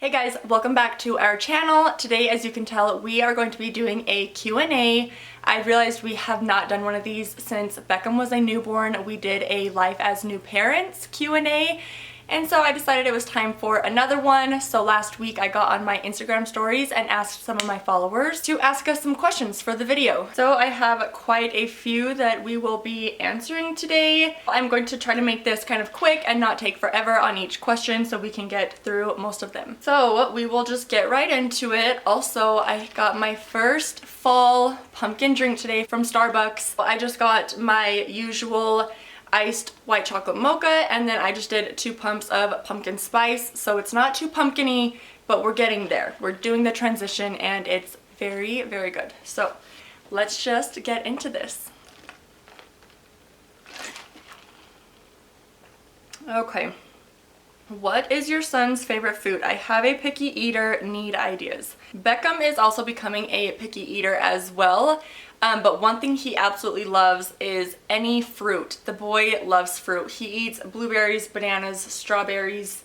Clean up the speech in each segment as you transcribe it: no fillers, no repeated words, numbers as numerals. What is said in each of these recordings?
Hey guys, welcome back to our channel. Today, as you can tell, we are going to be doing a Q&A. I realized we have not done one of these since Beckam was a newborn. We did a Life as New Parents Q&A, and so I decided it was time for another one. So last week I got on my Instagram stories and asked some of my followers to ask us some questions for the video. So I have quite a few that we will be answering today. I'm going to try to make this kind of quick and not take forever on each question so we can get through most of them. So we will just get right into it. Also, I got my first fall pumpkin drink today from Starbucks. I just got my usual iced white chocolate mocha, and then I just did 2 pumps of pumpkin spice, so it's not too pumpkin-y, but we're getting there. We're doing the transition and it's very, very good. So let's just get into this. Okay. What is your son's favorite food? I have a picky eater, need ideas. Beckam is also becoming a picky eater as well. But one thing he absolutely loves is any fruit. The boy loves fruit. He eats blueberries, bananas, strawberries,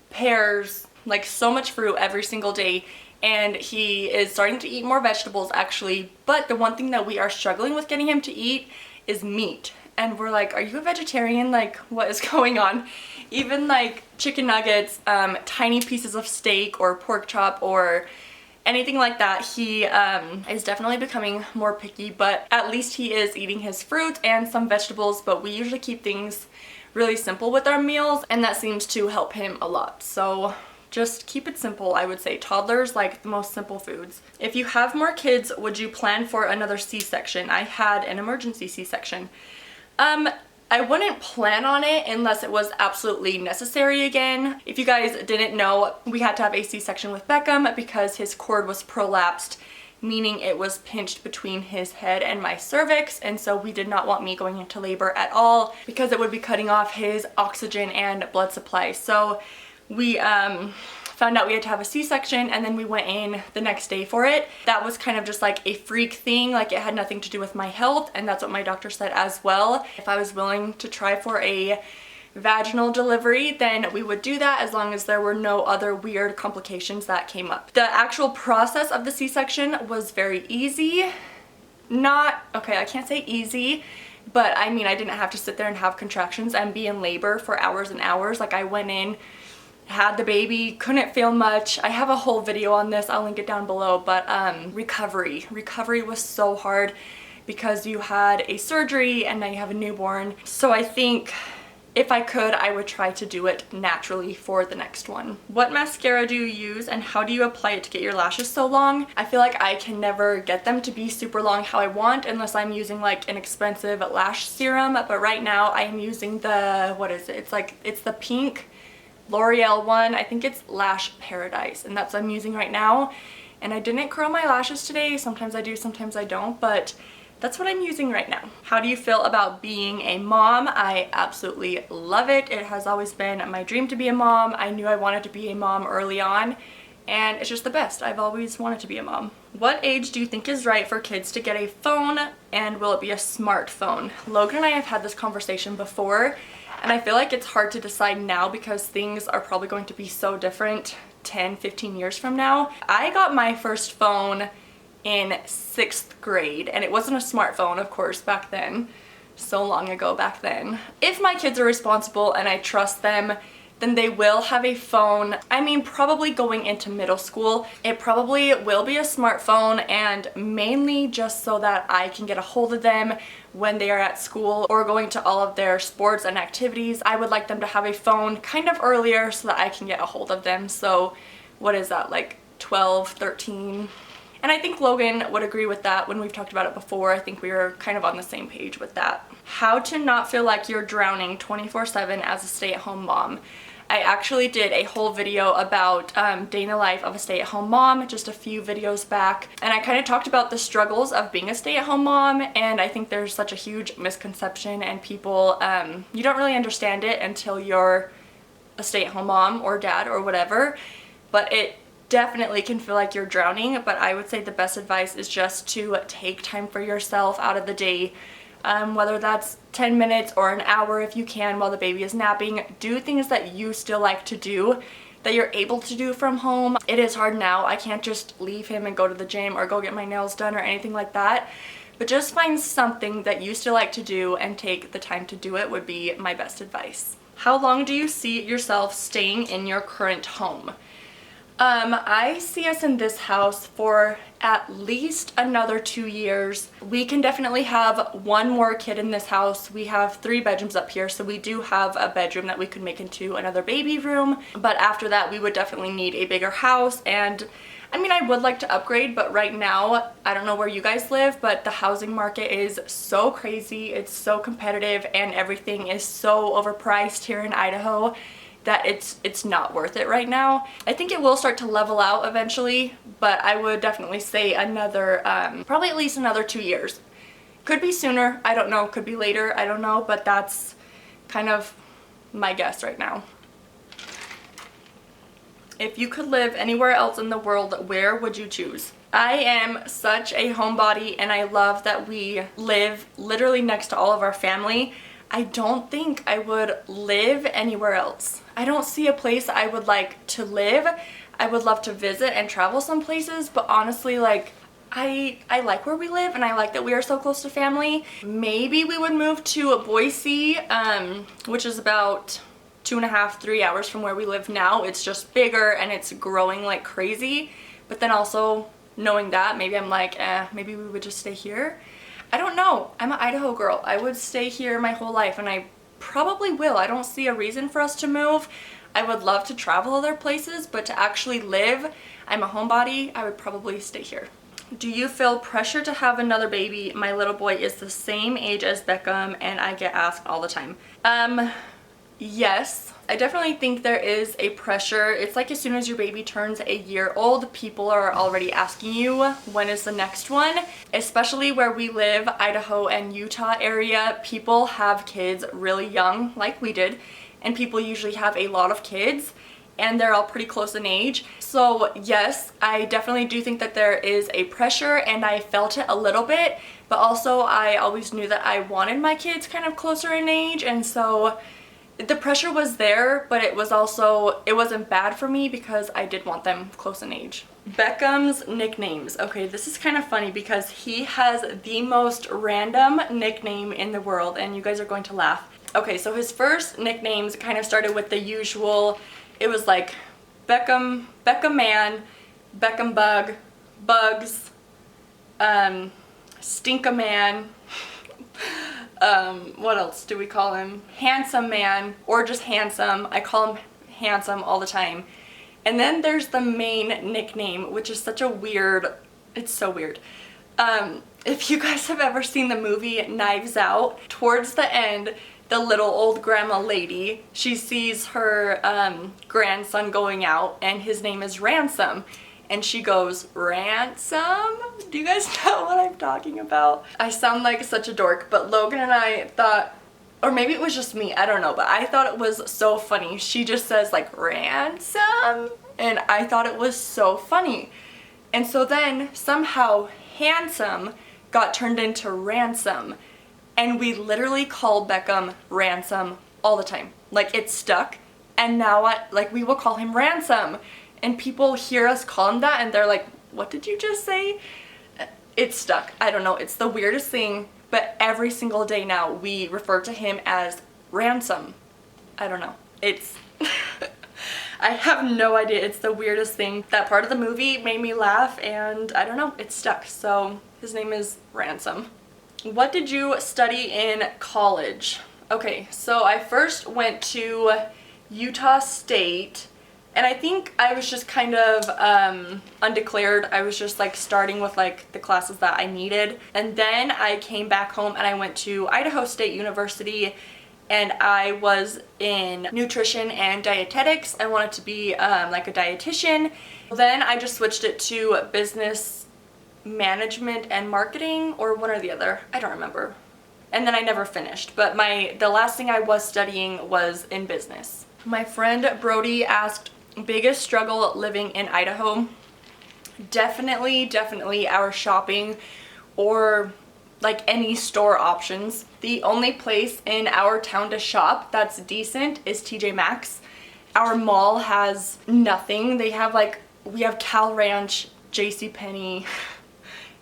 pears, like so much fruit every single day. And he is starting to eat more vegetables actually. But the one thing that we are struggling with getting him to eat is meat. And we're like, are you a vegetarian? Like, what is going on? Even like chicken nuggets, tiny pieces of steak or pork chop or anything like that, he is definitely becoming more picky, but at least he is eating his fruit and some vegetables. But we usually keep things really simple with our meals, and that seems to help him a lot. So just keep it simple, I would say. Toddlers like the most simple foods. If you have more kids, would you plan for another C-section? I had an emergency C-section. I wouldn't plan on it unless it was absolutely necessary again. If you guys didn't know, we had to have a C-section with Beckam because his cord was prolapsed, meaning it was pinched between his head and my cervix, and so we did not want me going into labor at all because it would be cutting off his oxygen and blood supply. So we found out we had to have a C-section, and then we went in the next day for it. That was kind of just like a freak thing, like it had nothing to do with my health, and that's what my doctor said as well. If I was willing to try for a vaginal delivery, then we would do that as long as there were no other weird complications that came up. The actual process of the C-section was very easy. I can't say easy, but I mean, I didn't have to sit there and have contractions and be in labor for hours and hours. Like, I went in, had the baby, couldn't feel much. I have a whole video on this, I'll link it down below, but recovery was so hard because you had a surgery and now you have a newborn. So I think if I could, I would try to do it naturally for the next one. What mascara do you use and how do you apply it to get your lashes so long? I feel like I can never get them to be super long how I want unless I'm using like an expensive lash serum, but right now I am using the, what is it? It's the pink L'Oreal one. I think it's Lash Paradise, and that's what I'm using right now. And I didn't curl my lashes today. Sometimes I do, sometimes I don't, but that's what I'm using right now. How do you feel about being a mom? I absolutely love it. It has always been my dream to be a mom. I knew I wanted to be a mom early on, and it's just the best. I've always wanted to be a mom. What age do you think is right for kids to get a phone, and will it be a smartphone? Logan and I have had this conversation before, and I feel like it's hard to decide now because things are probably going to be so different 10, 15 years from now. I got my first phone in 6th grade, and it wasn't a smartphone, of course, back then. So long ago back then. If my kids are responsible and I trust them, then they will have a phone. I mean, probably going into middle school, it probably will be a smartphone, and mainly just so that I can get a hold of them when they are at school or going to all of their sports and activities. I would like them to have a phone kind of earlier so that I can get a hold of them. So what is that, like 12, 13? And I think Logan would agree with that. When we've talked about it before, I think we were kind of on the same page with that. How to not feel like you're drowning 24/7 as a stay-at-home mom. I actually did a whole video about day in the life of a stay-at-home mom just a few videos back, and I kind of talked about the struggles of being a stay-at-home mom, and I think there's such a huge misconception, and people, you don't really understand it until you're a stay-at-home mom or dad or whatever, but it definitely can feel like you're drowning. But I would say the best advice is just to take time for yourself out of the day. Whether that's 10 minutes or an hour if you can while the baby is napping. Do things that you still like to do that you're able to do from home. It is hard now. I can't just leave him and go to the gym or go get my nails done or anything like that. But just find something that you still like to do and take the time to do it would be my best advice. How long do you see yourself staying in your current home? I see us in this house for at least another 2 years. We can definitely have one more kid in this house. We have 3 bedrooms up here, so we do have a bedroom that we could make into another baby room. But after that, we would definitely need a bigger house. And I mean, I would like to upgrade, but right now, I don't know where you guys live, but the housing market is so crazy. It's so competitive and everything is so overpriced here in Idaho that it's not worth it right now. I think it will start to level out eventually, but I would definitely say another, probably at least another 2 years. Could be sooner, I don't know, could be later, I don't know, but that's kind of my guess right now. If you could live anywhere else in the world, where would you choose? I am such a homebody and I love that we live literally next to all of our family. I don't think I would live anywhere else. I don't see a place I would like to live. I would love to visit and travel some places, but honestly, like, I like where we live and I like that we are so close to family. Maybe we would move to Boise, which is about 2.5, 3 hours from where we live now. It's just bigger and it's growing like crazy. But then also knowing that, maybe I'm like, maybe we would just stay here. I don't know. I'm an Idaho girl. I would stay here my whole life and I probably will. I don't see a reason for us to move. I would love to travel other places, but to actually live, I'm a homebody. I would probably stay here. Do you feel pressure to have another baby? My little boy is the same age as Beckam and I get asked all the time. Yes, I definitely think there is a pressure. It's like as soon as your baby turns a year old, people are already asking you when is the next one. Especially where we live, Idaho and Utah area, people have kids really young like we did, and people usually have a lot of kids and they're all pretty close in age. So yes, I definitely do think that there is a pressure and I felt it a little bit, but also I always knew that I wanted my kids kind of closer in age, and so the pressure was there, but it was also, it wasn't bad for me because I did want them close in age. Beckham's nicknames. Okay, this is kind of funny because he has the most random nickname in the world and you guys are going to laugh. Okay, so his first nicknames kind of started with the usual. It was like Beckam, Beckam Man, Beckam Bug, Bugs, Stink-a-Man. What else do we call him? Handsome Man, or just Handsome. I call him Handsome all the time. And then there's the main nickname, which is such a weird, it's so weird. If you guys have ever seen the movie Knives Out, towards the end, the little old grandma lady, she sees her grandson going out and his name is Ransom. And she goes, Ransom? Do you guys know what I'm talking about? I sound like such a dork, but Logan and I thought, or maybe it was just me, I don't know, but I thought it was so funny. She just says like, Ransom? And I thought it was so funny. And so then somehow Handsome got turned into Ransom. And we literally called Beckam Ransom all the time. Like, it stuck. And now we will call him Ransom. And people hear us call him that and they're like, what did you just say? It's stuck. I don't know. It's the weirdest thing. But every single day now we refer to him as Ransom. I don't know. It's... I have no idea. It's the weirdest thing. That part of the movie made me laugh and I don't know. It's stuck. So his name is Ransom. What did you study in college? Okay, so I first went to Utah State. And I think I was just kind of undeclared. I was just like starting with like the classes that I needed. And then I came back home and I went to Idaho State University and I was in nutrition and dietetics. I wanted to be like a dietitian. Then I just switched it to business management and marketing, or one or the other. I don't remember. And then I never finished. But the last thing I was studying was in business. My friend Brody asked, biggest struggle living in Idaho? Definitely our shopping or like any store options. The only place in our town to shop that's decent is TJ Maxx. Our mall has nothing. They have like, we have Cal Ranch, JCPenney,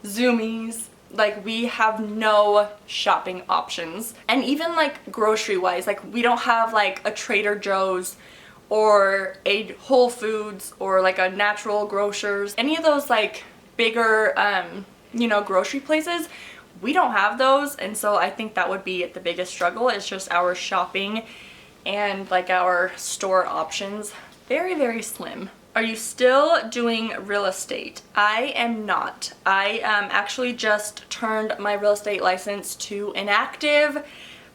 Zoomies. Like, we have no shopping options. And even like grocery wise, like we don't have like a Trader Joe's or a Whole Foods or like a Natural Grocers. Any of those like bigger, you know, grocery places, we don't have those. And so I think that would be the biggest struggle. It's just our shopping and like our store options. Very, very slim. Are you still doing real estate? I am not. I actually just turned my real estate license to inactive.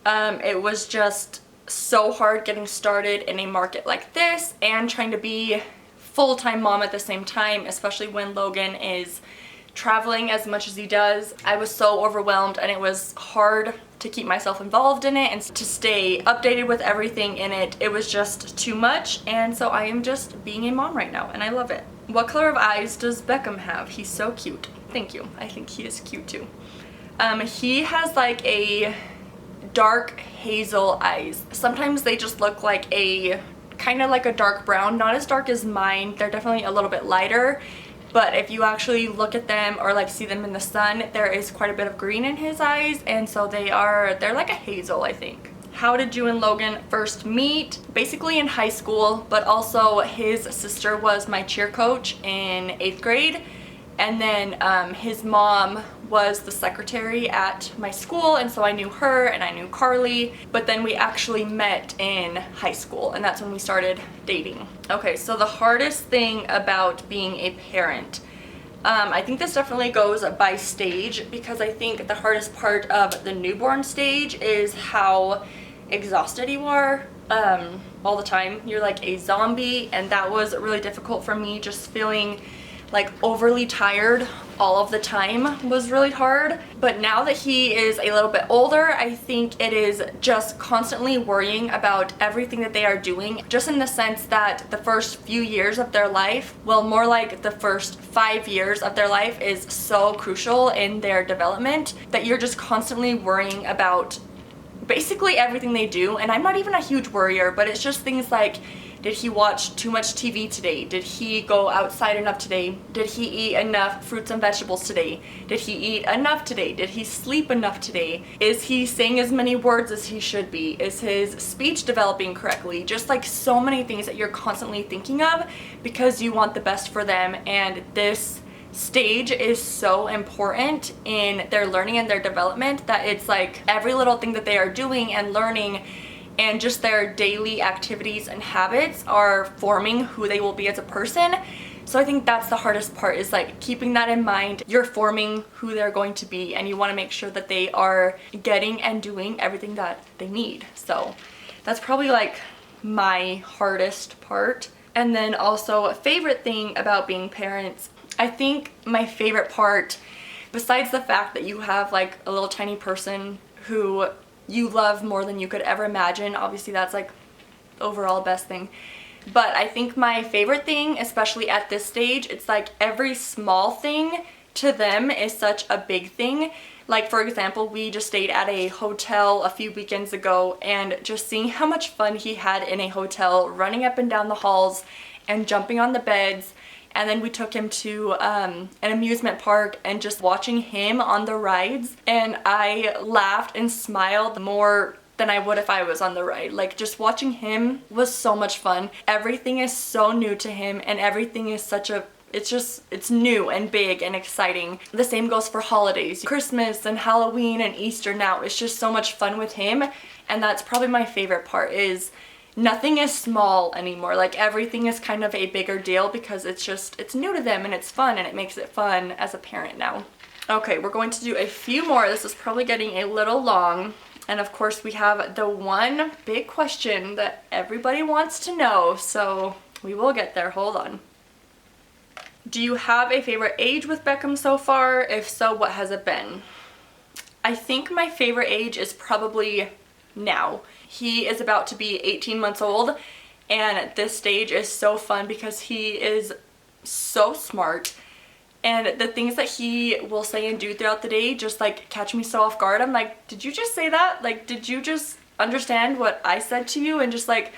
It was just so hard getting started in a market like this and trying to be full-time mom at the same time, especially when Logan is traveling as much as he does. I was so overwhelmed and it was hard to keep myself involved in it and to stay updated with everything in it. It was just too much, and so I am just being a mom right now and I love it. What color of eyes does Beckam have? He's so cute. Thank you. I think he is cute too. He has like a dark hazel eyes. Sometimes they just look like a kind of like a dark brown, not as dark as mine. They're definitely a little bit lighter. But if you actually look at them or like see them in the sun, there is quite a bit of green in his eyes, and so they're like a hazel, I think. How did you and Logan first meet? Basically in high school, but also his sister was my cheer coach in 8th grade. And then his mom was the secretary at my school, and so I knew her and I knew Carly. But then we actually met in high school, and that's when we started dating. Okay, so the hardest thing about being a parent. I think this definitely goes by stage, because I think the hardest part of the newborn stage is how exhausted you are all the time. You're like a zombie, and that was really difficult for me. Just feeling like overly tired all of the time was really hard. But now that he is a little bit older, I think it is just constantly worrying about everything that they are doing, just in the sense that the first few years of their life, well, more like the first 5 years of their life, is so crucial in their development that you're just constantly worrying about basically everything they do. And I'm not even a huge worrier, but it's just things like, did he watch too much TV today? Did he go outside enough today? Did he eat enough fruits and vegetables today? Did he eat enough today? Did he sleep enough today? Is he saying as many words as he should be? Is his speech developing correctly? Just like so many things that you're constantly thinking of because you want the best for them. And this stage is so important in their learning and their development that it's like every little thing that they are doing and learning and just their daily activities and habits are forming who they will be as a person. So I think that's the hardest part, is like keeping that in mind. You're forming who they're going to be, and you want to make sure that they are getting and doing everything that they need. So that's probably like my hardest part. And then also a favorite thing about being parents. I think my favorite part, besides the fact that you have like a little tiny person who you love more than you could ever imagine, obviously that's like overall best thing, but I think my favorite thing, especially at this stage, it's like every small thing to them is such a big thing. Like, for example, we just stayed at a hotel a few weekends ago, and just seeing how much fun he had in a hotel, running up and down the halls and jumping on the beds. And then we took him to an amusement park, and just watching him on the rides, and I laughed and smiled more than I would if I was on the ride. Like, just watching him was so much fun. Everything is so new to him, and everything is such a, it's new and big and exciting. The same goes for holidays, Christmas and Halloween and Easter now. It's just so much fun with him, and that's probably my favorite part, is nothing is small anymore. Like, everything is kind of a bigger deal because it's new to them and it's fun, and it makes it fun as a parent now. Okay, we're going to do a few more. This is probably getting a little long. And of course we have the one big question that everybody wants to know, so we will get there. Hold on. Do you have a favorite age with Beckam so far? If so, what has it been? I think my favorite age is probably now. He is about to be 18 months old, and this stage is so fun because he is so smart, and the things that he will say and do throughout the day just like catch me so off guard. I'm like, did you just say that? Like, did you just understand what I said to you? And just like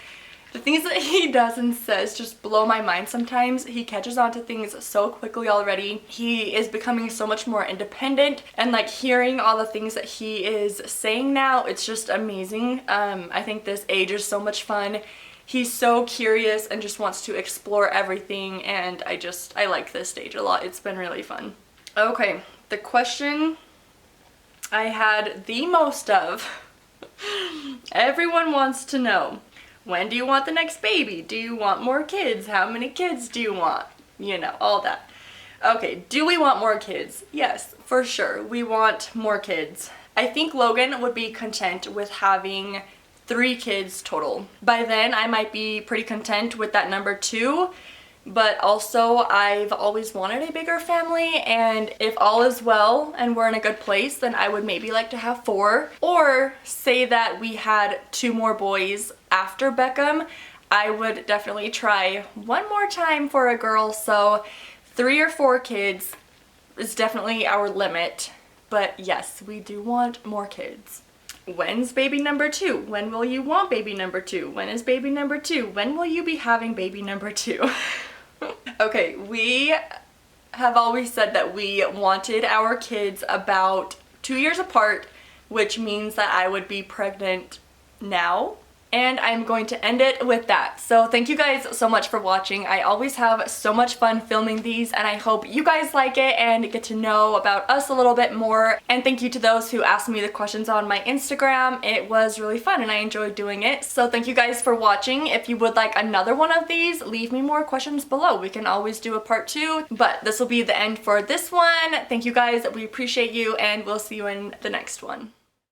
The things that he does and says just blow my mind sometimes. He catches on to things so quickly already. He is becoming so much more independent, and like hearing all the things that he is saying now, it's just amazing. I think this age is so much fun. He's so curious and just wants to explore everything, and I like this stage a lot. It's been really fun. Okay, the question I had the most of. Everyone wants to know, when do you want the next baby? Do you want more kids? How many kids do you want? You know, all that. Okay, do we want more kids? Yes, for sure. We want more kids. I think Logan would be content with having 3 kids total. By then, I might be pretty content with that number 2. But also, I've always wanted a bigger family, and if all is well and we're in a good place, then I would maybe like to have 4. Or say that we had 2 more boys after Beckam, I would definitely try one more time for a girl. So 3 or 4 kids is definitely our limit. But yes, we do want more kids. When's baby number 2? When will you want baby number 2? When is baby number 2? When will you be having baby number 2? Okay, we have always said that we wanted our kids about 2 years apart, which means that I would be pregnant now. And I'm going to end it with that. So thank you guys so much for watching. I always have so much fun filming these, and I hope you guys like it and get to know about us a little bit more. And thank you to those who asked me the questions on my Instagram. It was really fun and I enjoyed doing it. So thank you guys for watching. If you would like another one of these, leave me more questions below. We can always do a part 2, but this will be the end for this one. Thank you guys. We appreciate you, and we'll see you in the next one.